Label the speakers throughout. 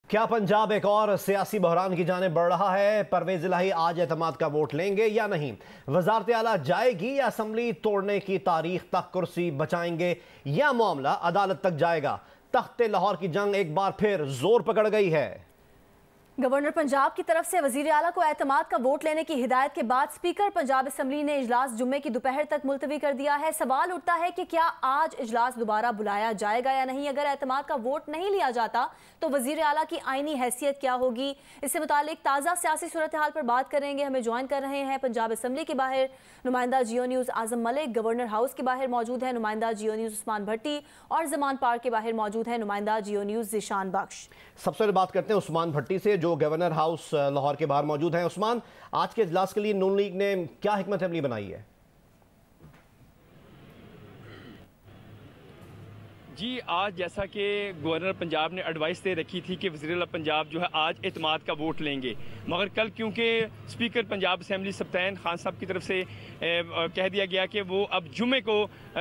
Speaker 1: क्या पंजाब एक और सियासी बहरान की जाने बढ़ रहा है? परवेज इलाही आज एतमाद का वोट लेंगे या नहीं? वजारत आला जाएगी या असम्बली तोड़ने की तारीख तक कुर्सी बचाएंगे या मामला अदालत तक जाएगा? तख्ते लाहौर की जंग एक बार फिर जोर पकड़ गई है।
Speaker 2: गवर्नर पंजाब की तरफ से वजीर आला को एतमाद का वोट लेने की हिदायत के बाद स्पीकर पंजाब असम्बली ने इजलास जुम्मे की दोपहर तक मुलतवी कर दिया है। सवाल उठता है कि क्या आज इजलास दोबारा बुलाया जाएगा या नहीं। अगर एतमाद का वोट नहीं लिया जाता तो वजीर आला की आईनी हैसियत क्या होगी, इससे मुतालिक ताज़ा सियासी सूरत हाल पर बात करेंगे। हमें ज्वाइन कर रहे हैं पंजाब असम्बली के बाहर नुमाइंदा जियो न्यूज़ आजम मलिक, गवर्नर हाउस के बाहर मौजूद है नुमाइंदा जियो न्यूज़ उस्मान भट्टी और जमान पार्क के बाहर मौजूद है नुमाइंदा जियो न्यूज़ ज़ीशान बख्श।
Speaker 1: सबसे पहले बात करते हैं उस्मान भट्टी से, जो गवर्नर हाउस लाहौर के बाहर मौजूद हैं। उस्मान, आज के इजलास के लिए नून लीग ने क्या हिकमत अमली बनाई है?
Speaker 3: जी, आज जैसा कि गवर्नर पंजाब ने एडवाइस दे रखी थी कि वज़ीर आला पंजाब जो है आज एतमाद का वोट लेंगे, मगर कल क्योंकि स्पीकर पंजाब असम्बली सब्तैन खान साहब की तरफ से कह दिया गया कि वो अब जुमे को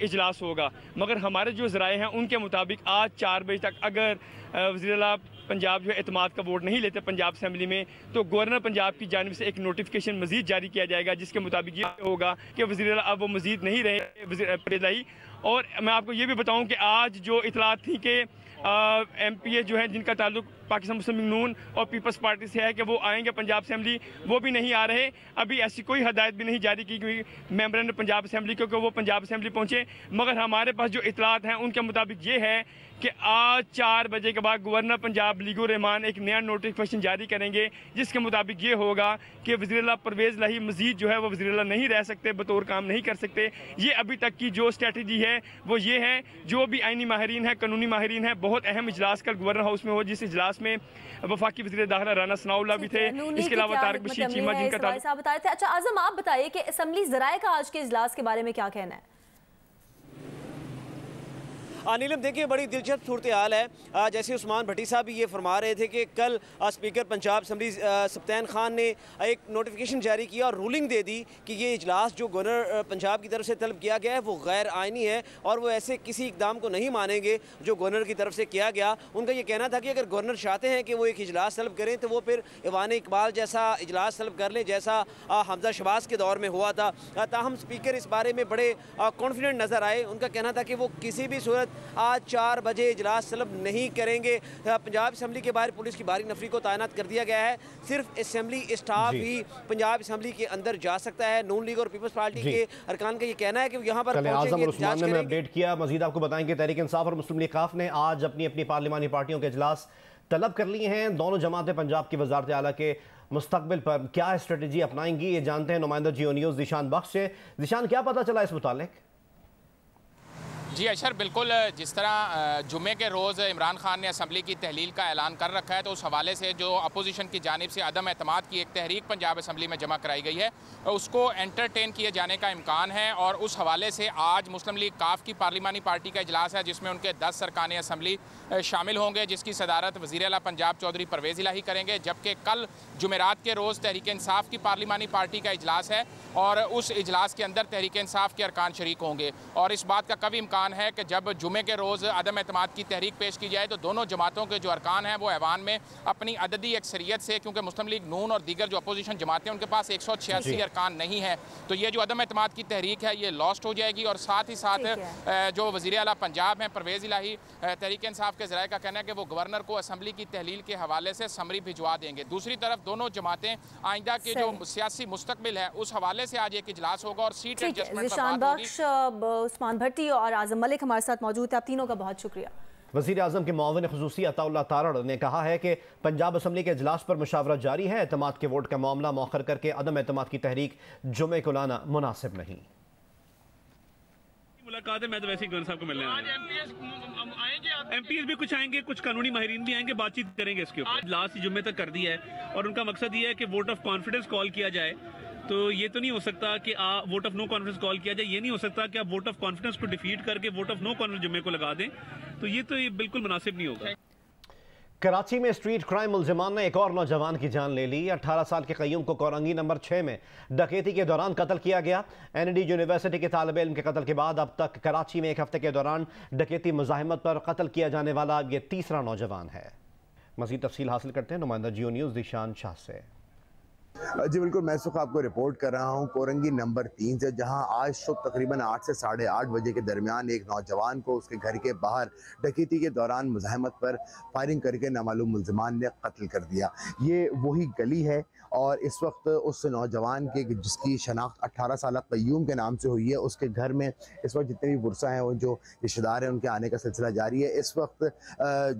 Speaker 3: इजलास होगा, मगर हमारे जो ज़राए हैं उनके मुताबिक आज 4 बजे तक अगर वज़ीर आला पंजाब जो है एतमाद का वोट नहीं लेते पंजाब असम्बली में, तो गवर्नर पंजाब की जानिब से एक नोटिफिकेशन मजीद जारी किया जाएगा, जिसके मुताबिक ये होगा कि वज़ीर आला अब वो मजीद नहीं रहे। और मैं आपको ये भी बताऊं कि आज जो इतलात थी कि MPA जो है जिनका ताल्लुक पाकिस्तान मुस्लिम लीग नून और पीपल्स पार्टी से है कि वो आएंगे पंजाब असम्बली, वो भी नहीं आ रहे। अभी ऐसी कोई हदायत भी नहीं जारी की गई मेंबरान पंजाब असम्बली क्योंकि वो पंजाब असम्बली पहुंचे, मगर हमारे पास जो इतलात हैं उनके मुताबिक ये है कि आज 4 बजे के बाद गवर्नर पंजाब लीगुर रहमान एक नया नोटिफिकेशन जारी करेंगे, जिसके मुताबिक ये होगा कि वज़ीर आला परवेज़ इलाही मजीद जो है वो वज़ीर आला नहीं रह सकते, बतौर काम नहीं कर सकते। ये अभी तक की जो स्ट्रेटजी है वो ये है। जो भी आइनी माहिरीन है, कानूनी माहिरीन है, बहुत अहम इजलास कल गवर्नर हाउस में हो, जिस इजलास में वफाकी वज़ीर दाखिला राना सनाउल्लाह भी थे, इसके अलावा तारिक बशीर चीमा जिनका
Speaker 2: बता रहे थे। अच्छा आजम, आप बताइए कि असम्बली ज़राए का आज के इजलास के बारे में क्या कहना है?
Speaker 4: नीलम, देखिए बड़ी दिलचस्प सूरत हाल है। जैसे उस्मान भट्टी साहब भी ये फरमा रहे थे कि कल स्पीकर पंजाब असम्बली सब्तैन खान ने एक नोटिफिकेशन जारी किया और रूलिंग दे दी कि ये इजलास जो गवर्नर पंजाब की तरफ से तलब किया गया है वो गैर आइनी है और वो ऐसे किसी इकदाम को नहीं मानेंगे जो गवर्नर की तरफ से किया गया। उनका ये कहना था कि अगर गवर्नर चाहते हैं कि वो एक इजलास तलब करें तो वो फिर ईवान इकबाल जैसा इजलास तलब कर लें, जैसा हमजा शहबाज के दौर में हुआ था। ताहम स्पीकर इस बारे में बड़े कॉन्फिडेंट नज़र आए। उनका कहना था कि वो किसी भी सूरत आज 4 बजे इजलास तलब नहीं करेंगे। पंजाब असम्बली के बाहर पुलिस की भारी नफरी को तैनात कर दिया गया है। सिर्फ असम्बली स्टाफ ही पंजाब असम्बली के अंदर जा सकता है। नून लीग और पीपल्स पार्टी के अरकान का ये कहना है कि यहाँ पर
Speaker 1: अपडेट किया। मजीद आपको बताएंगे तहरीक इंसाफ और मुस्लिम लीग काफ ने आज अपनी अपनी पार्लिमानी पार्टियों के इजलास तलब कर लिए हैं। दोनों जमातें पंजाब की वजारत आला के मुस्तकबिल पर क्या स्ट्रेटजी अपनाएंगी, ये जानते हैं नुमाइंदा जियो न्यूज़ ज़ीशान बख्श से। ज़ीशान, क्या पता चला इस मुतालिक?
Speaker 5: जी अशर, बिल्कुल जिस तरह जुम्मे के रोज़ इमरान खान ने असम्बली की तहलील का ऐलान कर रखा है, तो उस हवाले से जो अपोजिशन की जानिब से अदम एतमाद की एक तहरीक पंजाब असम्बली में जमा कराई गई है, उसको एंटरटेन किए जाने का इम्कान है। और उस हवाले से आज मुस्लिम लीग काफ की पार्लिमानी पार्टी का इजलास है, जिसमें उनके 10 सरकान असम्बली शामिल होंगे, जिसकी सदारत वज़ीर आला पंजाब चौधरी परवेज़ इलाही करेंगे। जबकि कल जुमेरात के रोज़ तहरीक इंसाफ की पार्लिमानी पार्टी का इजलास है और उस इजलास के अंदर तहरीक इंसाफ के अरकान शरीक होंगे। और इस बात का कभी इम्कान है कि जब जुमे के रोज़ अदम एतमाद की तहरीक पेश की जाए तो दोनों जमातों के जो अरकान हैं वो ऐवान में अपनी अददी अक्सरियत से, क्योंकि मुस्लिम लीग नून और दीगर जो अपोजिशन जमातें हैं उनके पास 186 अरकान नहीं है, तो ये जो अदम एतमाद की तहरीक है ये लॉस्ट हो जाएगी। और साथ ही साथ जो वज़ीर आला पंजाब हैं परवेज़ इलाही, तहरीक इंसाफ के ज़राए का कहना है कि वो गवर्नर को असम्बली की तहलील के हवाले से समरी भिजवा देंगे। दूसरी तरफ दोनों जमातें आइंदा के जो सियासी मुस्तकबिल है उस हवाले से आज एक इजलास होगा और सीट एडजस्टमेंट पर बात होगी।
Speaker 2: उस्मान भट्टी और आजम मलिक हमारे साथ मौजूद है, आप तीनों का बहुत शुक्रिया।
Speaker 1: वज़ीर आज़म के मुआविन ख़ुसूसी अताउल्लाह तारड़ ने कहा है कि पंजाब असम्बली के इजलास पर मुशावरत जारी है। एतमाद के वोट का मामला मौखर करके अदम एतमाद की तहरीक जुमे को लाना मुनासिब नहीं।
Speaker 6: मुलाकात है, मैं तो वैसे ही गवर्नर साहब को मिलने आया। MPs भी कुछ आएंगे, कुछ कानूनी माहिरीन भी आएंगे, बातचीत करेंगे इसके ऊपर। लास्ट जुम्मे तक कर दिया है और उनका मकसद ये है कि वोट ऑफ कॉन्फिडेंस कॉल किया जाए। तो ये तो नहीं हो सकता कि vote of no confidence call किया जाए, ये नहीं हो सकता कि आप वोट ऑफ कॉन्फिडेंस को डिफीट करके वोट ऑफ नो कॉन्फिडेंस जुम्मे को लगा दें, तो ये बिल्कुल मुनासिब नहीं होगा।
Speaker 1: कराची में स्ट्रीट क्राइम मुलजिमान ने एक और नौजवान की जान ले ली। 18 साल के कय्यूम को कोरंगी नंबर 6 में डकैती के दौरान कत्ल किया गया। ND यूनिवर्सिटी के तालिब इल्म के कत्ल के बाद अब तक कराची में एक हफ्ते के दौरान डकैती मुजाहिमत पर कत्ल किया जाने वाला ये तीसरा नौजवान है। मज़ीद तफसील हासिल करते हैं नुमाइंदा जियो न्यूज़ दिशान शाह से।
Speaker 7: जी बिल्कुल, मैं इस वक्त आपको रिपोर्ट कर रहा हूँ कोरंगी नंबर 3 से, जहाँ आज सुबह तकरीबन 8 से 8:30 बजे के दरमियान एक नौजवान को उसके घर के बाहर डकैती के दौरान मुज़ाहमत पर फायरिंग करके नामालूम मुल्ज़िमान ने कत्ल कर दिया। ये वही गली है और इस वक्त उस नौजवान के जिसकी शनाख्त 18 साल क़य्यूम के नाम से हुई है, उसके घर में इस वक्त जितने भी वर्सा हैं वो जो रिश्तेदार हैं उनके आने का सिलसिला जारी है। इस वक्त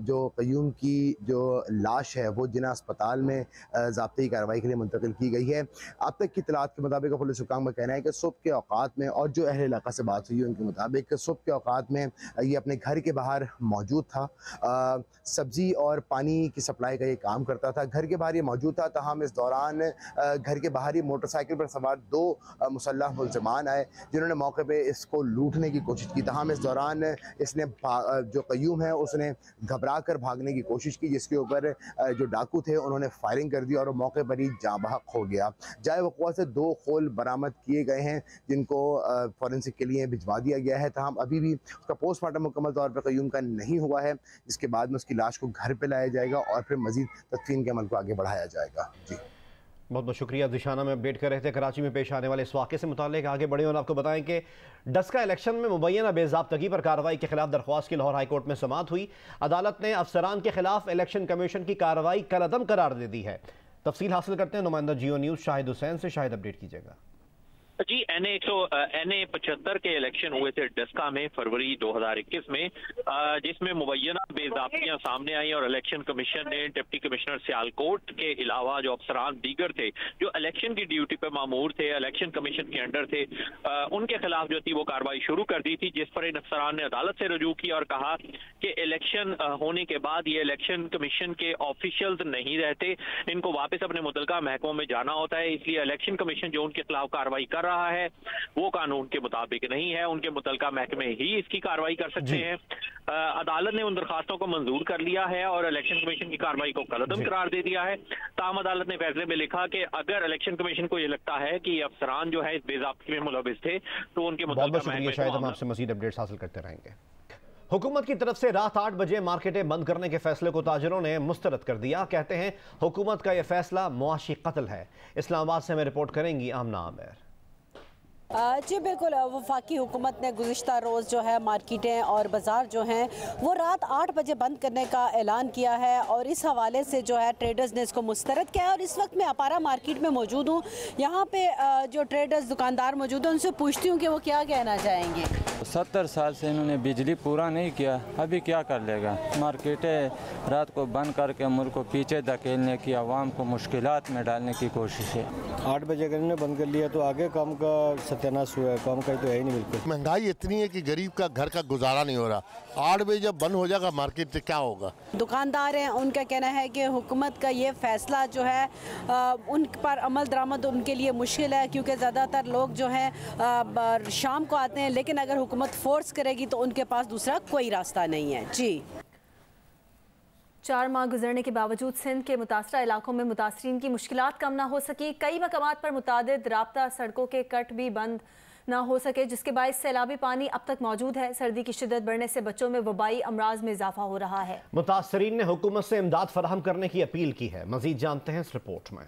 Speaker 7: जो क़य्यूम की जो लाश है वो जिना अस्पताल में ज़ाब्ते की कार्रवाई के लिए मुंतकिल की गई है। अब तक की इत्तलात के मुताबिक पुलिस हुकाम का कहना है कि सुबह के औकात में, और जो अहले इलाका से बात हुई है उनके मुताबिक सुबह के औकात में ये अपने घर के बाहर मौजूद था। सब्ज़ी और पानी की सप्लाई का ये काम करता था, घर के बाहर ये मौजूद था। तमाम इस दौरान घर के बाहर ही मोटरसाइकिल पर सवार 2 मुसल्लह मुल्ज़िमान आए जिन्होंने मौके पे इसको लूटने की कोशिश की। तमाम इस दौरान इसने जो क़य्यूम है उसने घबरा कर भागने की कोशिश की, जिसके ऊपर जो डाकू थे उन्होंने फायरिंग कर दी और मौके पर ही जाँ बहक हो गया। जाए वक़्वा से 2 खोल बरामद किए गए हैं जिनको फॉरेंसिक के लिए भिजवा दिया गया है। तमाम अभी भी उसका पोस्टमार्टम मुकम्मल तौर पर क़य्यूम का नहीं हुआ है, जिसके बाद में उसकी लाश को घर पर लाया जाएगा और फिर मज़ीद तदफीन के अमल को आगे बढ़ाया जाएगा। जी
Speaker 1: बहुत बहुत शुक्रिया। दिशाना में अपडेट कर रहे थे कराची में पेश आने वाले इस वाक़े से मुताल्लिक। आगे बढ़े और आपको बताएं कि डस्का इलेक्शन में मुबैना बेज़ाब्तगी पर कार्रवाई के खिलाफ दरख्वास्त की लाहौर हाई कोर्ट में समाअत हुई। अदालत ने अफसरान के खिलाफ इलेक्शन कमीशन की कार्रवाई कलअदम करार दे दी है। तफसील हासिल करते हैं नुमाइंदा जियो न्यूज़ शाहिद हुसैन से। शाहिद, अपडेट कीजिएगा।
Speaker 8: जी, NA 75 के इलेक्शन हुए थे डस्का में फरवरी 2021 में, जिसमें मुबैना बेज़ाब्तियां सामने आई और इलेक्शन कमीशन ने डिप्टी कमिश्नर सियालकोट के अलावा जो अफसरान दीगर थे जो इलेक्शन की ड्यूटी पर मामूर थे, इलेक्शन कमीशन के अंडर थे, उनके खिलाफ जो थी वो कार्रवाई शुरू कर दी थी, जिस पर इन अफसरान ने अदालत से रजू किया और कहा कि इलेक्शन होने के बाद ये इलेक्शन कमीशन के ऑफिशियल्स नहीं रहते, इनको वापस अपने मुतलका महकमों में जाना होता है, इसलिए इलेक्शन कमीशन जो उनके खिलाफ कार्रवाई कर रहा है वो कानून के मुताबिक नहीं है, उनके मुतलका महकमे ही इसकी कार्रवाई कर सकते हैं। अदालत ने उन दरखास्तों को मंजूर कर लिया है और इलेक्शन कमीशन की कार्रवाई को कलअदम करार दे दिया है। ताहम अदालत ने फैसले में लिखा कि अगर इलेक्शन कमीशन को ये लगता है कि अफसरान जो है इस बेज़ाब्ती में मुलविस थे तो उनके मुतलका महकमे
Speaker 1: शायद हम आपसे मज़ीद अपडेट्स हासिल करते रहेंगे। हुकूमत की तरफ से रात 8 बजे मार्केटें बंद करने के फैसले को ताजिरों ने मुस्तरद कर दिया। कहते हैं हुकूमत का यह फैसला मुआशी कत्ल है। इस्लामाबाद से हमें रिपोर्ट करेंगी आमना आमिर।
Speaker 9: जी बिल्कुल, वफाकी हुकूमत ने गुज़िश्ता रोज़ जो है मार्केटें और बाज़ार जो हैं वो रात 8 बजे बंद करने का ऐलान किया है और इस हवाले से जो है ट्रेडर्स ने इसको मुस्तरद किया है। और इस वक्त मैं अपारा मार्केट में मौजूद हूँ, यहाँ पे जो ट्रेडर्स दुकानदार मौजूद हैं उनसे पूछती हूँ कि वो क्या कहना चाहेंगे।
Speaker 10: 70 साल से इन्होंने बिजली पूरा नहीं किया, अभी क्या कर लेगा। मार्केटें रात को बंद करके मुल्क को पीछे धकेलने की, आवाम को मुश्किलात में डालने की कोशिश है।
Speaker 11: 8 बजे अगर इन्होंने बंद कर लिया तो आगे काम का सत्यानाश हुआ है, काम का तो है ही नहीं बिल्कुल।
Speaker 12: महंगाई इतनी है कि गरीब का घर का गुजारा नहीं हो रहा। 8 बजे जब बंद हो जाएगा मार्केट तो क्या होगा।
Speaker 9: दुकानदार हैं, उनका कहना है कि हुकूमत का ये फैसला जो है उन पर अमल दरामद उनके लिए मुश्किल है, क्योंकि ज़्यादातर लोग जो हैं शाम को आते हैं, लेकिन अगर हुकूमत फोर्स करेगी तो उनके पास दूसरा कोई रास्ता नहीं है। जी
Speaker 2: 4 माह गुजरने के बावजूद सिंध के मुतासरा इलाकों में मुतासरीन की मुश्किलात कम ना हो सकी। कई मकामात पर मुतादिद राब्ता सड़कों के कट भी बंद ना हो सके, जिसके बायस सैलाबी पानी अब तक मौजूद है। सर्दी की शिद्दत बढ़ने से बच्चों में वबाई अमराज में इजाफा हो रहा है।
Speaker 1: मुतासरीन ने हुकूमत से इमदाद फराहम करने की अपील की है। मजीद जानते हैं इस रिपोर्ट में।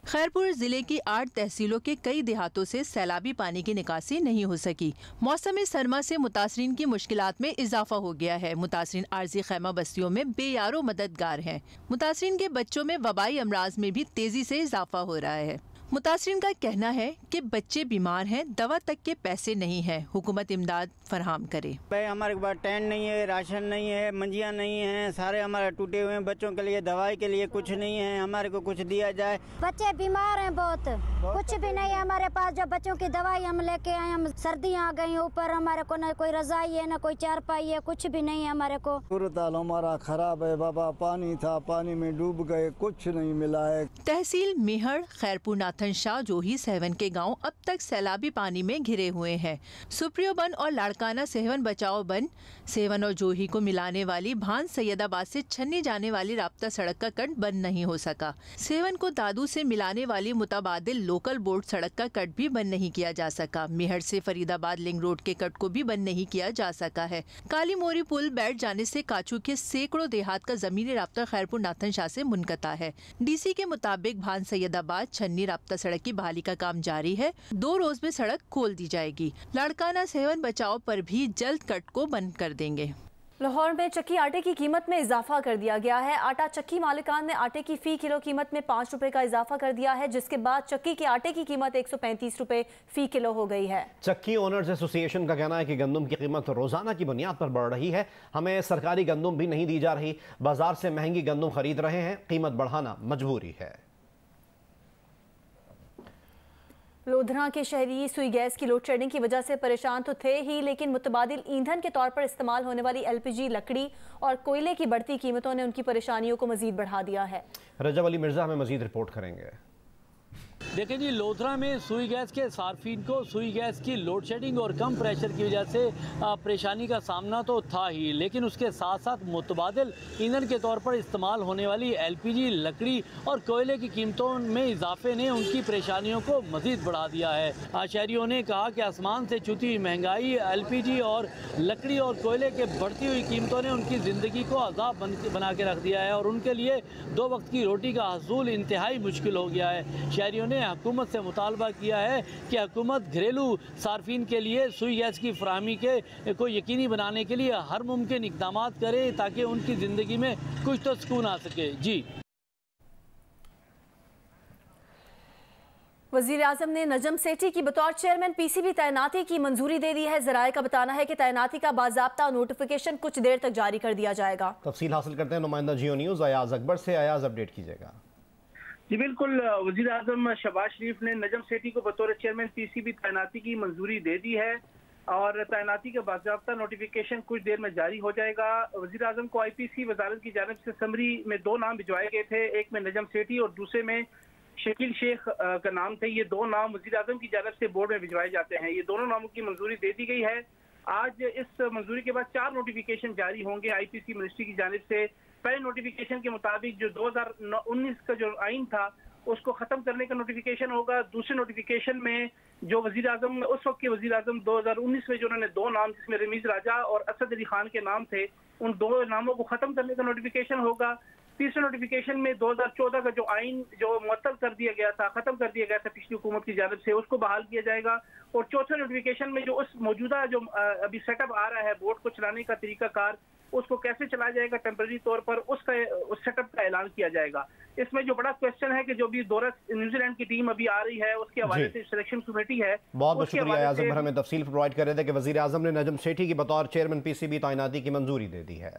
Speaker 13: खैरपुर जिले की 8 तहसीलों के कई देहातों से सैलाबी पानी की निकासी नहीं हो सकी। मौसम सरमा से मुतासरीन की मुश्किलात में इजाफा हो गया है। मुतासरीन आर्जी खैमा बस्तियों में बेयारो मददगार हैं। मुतासरीन के बच्चों में वबाई अमराज में भी तेजी से इजाफा हो रहा है। मुतासरीन का कहना है कि बच्चे बीमार हैं, दवा तक के पैसे नहीं है, हुकूमत इमदाद फराहम करे।
Speaker 14: भाई हमारे पास टेंट नहीं है, राशन नहीं है, मंजियाँ नहीं है, सारे हमारे टूटे हुए हैं। बच्चों के लिए दवाई के लिए कुछ नहीं है, हमारे को कुछ दिया जाए।
Speaker 15: बच्चे बीमार हैं बहुत, कुछ भी नहीं है हमारे पास। जो बच्चों की दवाई हम लेके आए, हम सर्दियाँ आ गई ऊपर, हमारे को न कोई रजाई है न कोई चारपाई है, कुछ भी नहीं है हमारे को।
Speaker 16: सूरत हाल हमारा खराब है बाबा, पानी था, पानी में डूब गए, कुछ नहीं मिला है।
Speaker 13: तहसील मेहड़, खैरपुर नाथन शाह जोही सेवन के गांव अब तक सैलाबी पानी में घिरे हुए हैं। सुप्रियो बन और लाड़काना सेवन बचाओ बन सेवन और जोही को मिलाने वाली भान सैयदाबाद से छन्नी जाने वाली राब्ता सड़क का कट बंद नहीं हो सका। सेवन को दादू से मिलाने वाली मुताबादिल लोकल बोर्ड सड़क का कट भी बंद नहीं किया जा सका। मेहर से फरीदाबाद लिंक रोड के कट को भी बंद नहीं किया जा सका है। काली मोरी पुल बैठ जाने से काचू के सैकड़ों देहात का जमीनी राब्ता खैरपुर नाथन शाह से मुनक़ता है। डीसी के मुताबिक भान सैयदाबाद छन्नी राब्ता सड़क की बहाली का काम जारी है। 2 रोज में सड़क खोल दी जाएगी। लाड़काना सेवन बचाओ पर भी जल्द कट को बंद कर देंगे।
Speaker 2: लाहौर में चक्की आटे की कीमत में इजाफा कर दिया गया है। आटा चक्की मालिकान ने आटे की फी किलो कीमत में 5 रुपए का इजाफा कर दिया है, जिसके बाद चक्की के आटे की कीमत 135 रुपए फी किलो हो गई है।
Speaker 1: चक्की ओनर्स एसोसिएशन का कहना है कि गंदम की कीमत रोजाना की बुनियाद पर बढ़ रही है। हमें सरकारी गंदम भी नहीं दी जा रही। बाजार से महंगी गंदम खरीद रहे हैं। कीमत बढ़ाना मजबूरी है।
Speaker 2: लोधरा के शहरी सुई गैस की लोड शेडिंग की वजह से परेशान तो थे ही, लेकिन मुतबादिल ईंधन के तौर पर इस्तेमाल होने वाली LPG लकड़ी और कोयले की बढ़ती कीमतों ने उनकी परेशानियों को मजीद बढ़ा दिया है।
Speaker 1: रजब अली मिर्जा हमें मजीद रिपोर्ट करेंगे।
Speaker 17: देखें जी, लोधरा में सुई गैस के सार्फिन को सुई गैस की लोड शेडिंग और कम प्रेशर की वजह से परेशानी का सामना तो था ही, लेकिन उसके साथ साथ मुतबादिल ईंधन के तौर पर इस्तेमाल होने वाली LPG लकड़ी और कोयले की कीमतों में इजाफे ने उनकी परेशानियों को मजीद बढ़ा दिया है। शहरियों ने कहा कि आसमान से छूती हुई महंगाई, LPG और लकड़ी और कोयले के बढ़ती हुई कीमतों ने उनकी ज़िंदगी को अजाब बना के रख दिया है और उनके लिए 2 वक्त की रोटी का हसूल इंतहाई मुश्किल हो गया है। शहरियों ने हुकूमत से मुतालबा किया है कि हुकूमत घरेलू सार्फिन के लिए सुई गैस की फराहमी को यकीनी बनाने के लिए हर मुमकिन इक़दाम करे ताकि उनकी ज़िंदगी में कुछ तो सुकून आ सके। जी,
Speaker 2: वज़ीर आज़म ने नजम सेठी की बतौर चेयरमैन PCB तैनाती की मंजूरी दे दी है। ज़राए का बताना है कि तैनाती का बाज़ाब्ता नोटिफिकेशन कुछ देर तक जारी कर दिया जाएगा।
Speaker 1: तफसील हासिल करते हैं नुमाइंदा जियो न्यूज़ अयाज अकबर से। अयाज, अपडेट कीजिएगा।
Speaker 18: जी बिल्कुल, वज़ीर आज़म शहबाज शरीफ ने नजम सेठी को बतौर चेयरमैन PCB तैनाती की मंजूरी दे दी है और तैनाती का बाज़ाब्ता नोटिफिकेशन कुछ देर में जारी हो जाएगा। वज़ीर आज़म को IPC वजारत की जानिब से समरी में 2 नाम भिजवाए गए थे, एक में नजम सेठी और दूसरे में शकील शेख का नाम थे। ये 2 नाम वज़ीर आज़म की जानिब से बोर्ड में भिजवाए जाते हैं। ये दोनों नामों की मंजूरी दे दी गई है। आज इस मंजूरी के बाद 4 नोटिफिकेशन जारी होंगे IPC मिनिस्ट्री की जानिब से। पहले नोटिफिकेशन के मुताबिक जो 2019 का जो आइन था उसको खत्म करने का नोटिफिकेशन होगा। दूसरे नोटिफिकेशन में जो वज़ीर आज़म उस वक्त के वज़ीर आज़म 2019 में जो उन्होंने 2 नाम जिसमें रमीज राजा और असद अली खान के नाम थे, उन 2 नामों को खत्म करने का नोटिफिकेशन होगा। तीसरे नोटिफिकेशन में 2014 का जो आइन जो मुअत्तल कर दिया गया था, खत्म कर दिया गया था पिछली हुकूमत की जानिब से, उसको बहाल किया जाएगा। और चौथे नोटिफिकेशन में जो उस मौजूदा जो अभी सेटअप आ रहा है बोर्ड को चलाने का तरीकाकार, उसको कैसे चलाया जाएगा टेम्परेरी तौर पर, उस सेटअप का ऐलान किया जाएगा। इसमें जो बड़ा क्वेश्चन है कि जो भी दौरा न्यूजीलैंड की टीम अभी आ रही है उसके हवाले से सिलेक्शन कमेटी है।
Speaker 1: बहुत शुक्रिया आजम भर, हमें तफसील प्रोवाइड कर रहे थे कि वज़ीर आज़म ने नजम सेठी की बतौर चेयरमैन PCB तैनाती की मंजूरी दे दी है।